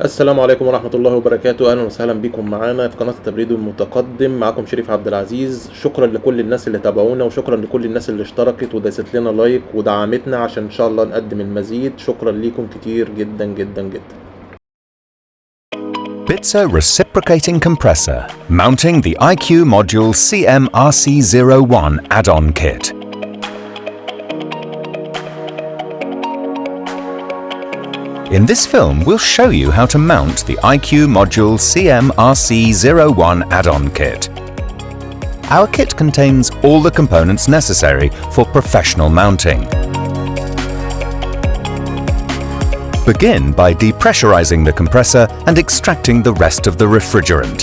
السلام عليكم ورحمة الله وبركاته. أهلا وسهلا بكم معانا في قناة التبريد المتقدم. معكم شريف عبد العزيز. شكرا لكل الناس اللي تابعونا، وشكرا لكل الناس اللي اشتركت وداست لنا لايك ودعمتنا عشان إن شاء الله نقدم المزيد. شكرا ليكم كتير جدا جدا جدا. Bitzer Reciprocating Compressor, mounting the IQ Module CM-RC01 add-on kit. In this film, we'll show you how to mount the IQ Module CM-RC01 add-on kit. Our kit contains all the components necessary for professional mounting. Begin by depressurizing the compressor and extracting the rest of the refrigerant.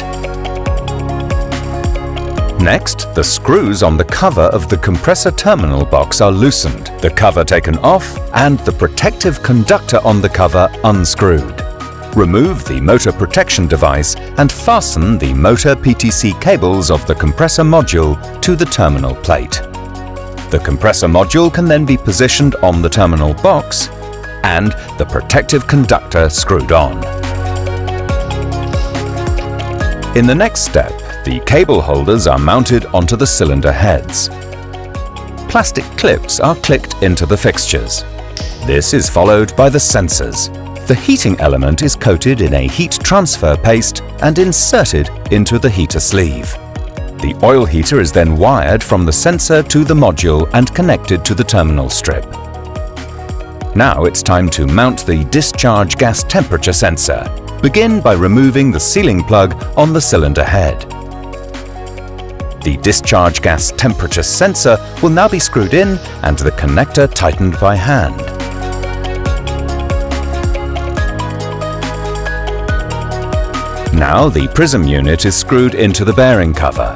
Next, the screws on the cover of the compressor terminal box are loosened, the cover taken off, and the protective conductor on the cover unscrewed. Remove the motor protection device and fasten the motor PTC cables of the compressor module to the terminal plate. The compressor module can then be positioned on the terminal box and the protective conductor screwed on. In the next step, the cable holders are mounted onto the cylinder heads. Plastic clips are clicked into the fixtures. This is followed by the sensors. The heating element is coated in a heat transfer paste and inserted into the heater sleeve. The oil heater is then wired from the sensor to the module and connected to the terminal strip. Now it's time to mount the discharge gas temperature sensor. Begin by removing the sealing plug on the cylinder head. The discharge gas temperature sensor will now be screwed in and the connector tightened by hand. Now the prism unit is screwed into the bearing cover.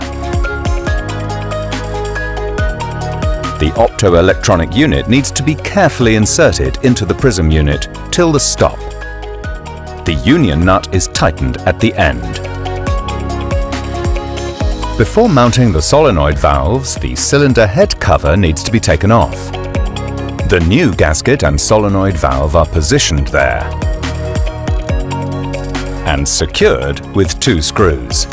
The optoelectronic unit needs to be carefully inserted into the prism unit till the stop. The union nut is tightened at the end. Before mounting the solenoid valves, the cylinder head cover needs to be taken off. The new gasket and solenoid valve are positioned there and secured with 2 screws.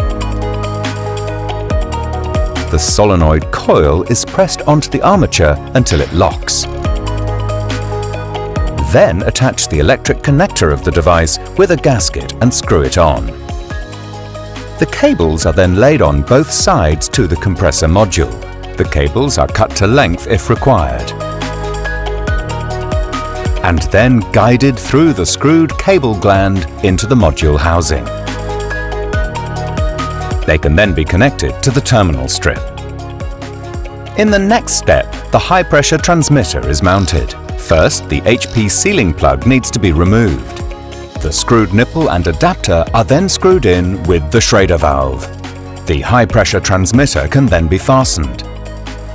The solenoid coil is pressed onto the armature until it locks. Then attach the electric connector of the device with a gasket and screw it on. The cables are then laid on both sides to the compressor module. The cables are cut to length if required, and then guided through the screwed cable gland into the module housing. They can then be connected to the terminal strip. In the next step, the high-pressure transmitter is mounted. First, the HP sealing plug needs to be removed. The screwed nipple and adapter are then screwed in with the Schrader valve. The high-pressure transmitter can then be fastened.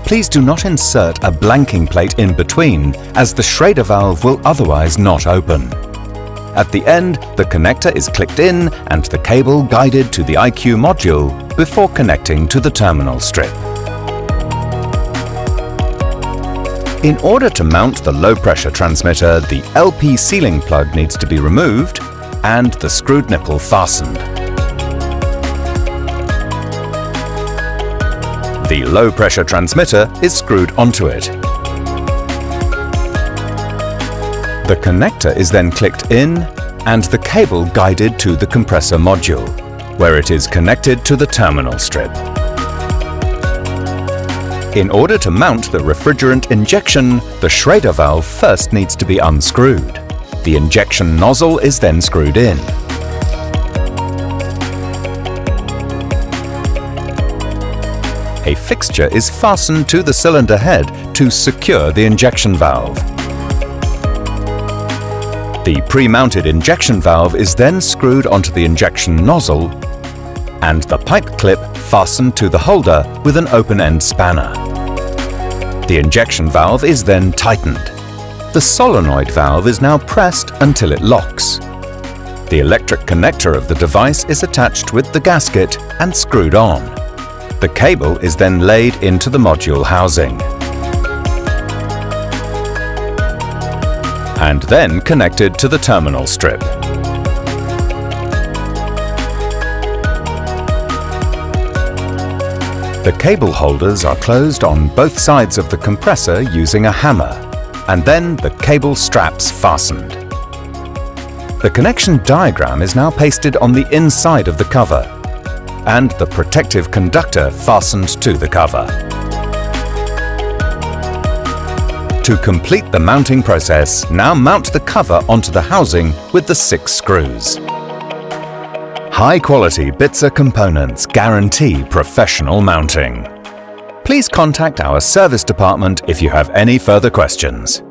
Please do not insert a blanking plate in between, as the Schrader valve will otherwise not open. At the end, the connector is clicked in and the cable guided to the IQ module before connecting to the terminal strip. In order to mount the low-pressure transmitter, the LP sealing plug needs to be removed and the screwed nipple fastened. The low-pressure transmitter is screwed onto it. The connector is then clicked in and the cable guided to the compressor module, where it is connected to the terminal strip. In order to mount the refrigerant injection, the Schrader valve first needs to be unscrewed. The injection nozzle is then screwed in. A fixture is fastened to the cylinder head to secure the injection valve. The pre-mounted injection valve is then screwed onto the injection nozzle and the pipe clip fastened to the holder with an open-end spanner. The injection valve is then tightened. The solenoid valve is now pressed until it locks. The electric connector of the device is attached with the gasket and screwed on. The cable is then laid into the module housing and then connected to the terminal strip. The cable holders are closed on both sides of the compressor using a hammer, and then the cable straps fastened. The connection diagram is now pasted on the inside of the cover, and the protective conductor fastened to the cover. To complete the mounting process, now mount the cover onto the housing with the 6 screws. High-quality Bitzer components guarantee professional mounting. Please contact our service department if you have any further questions.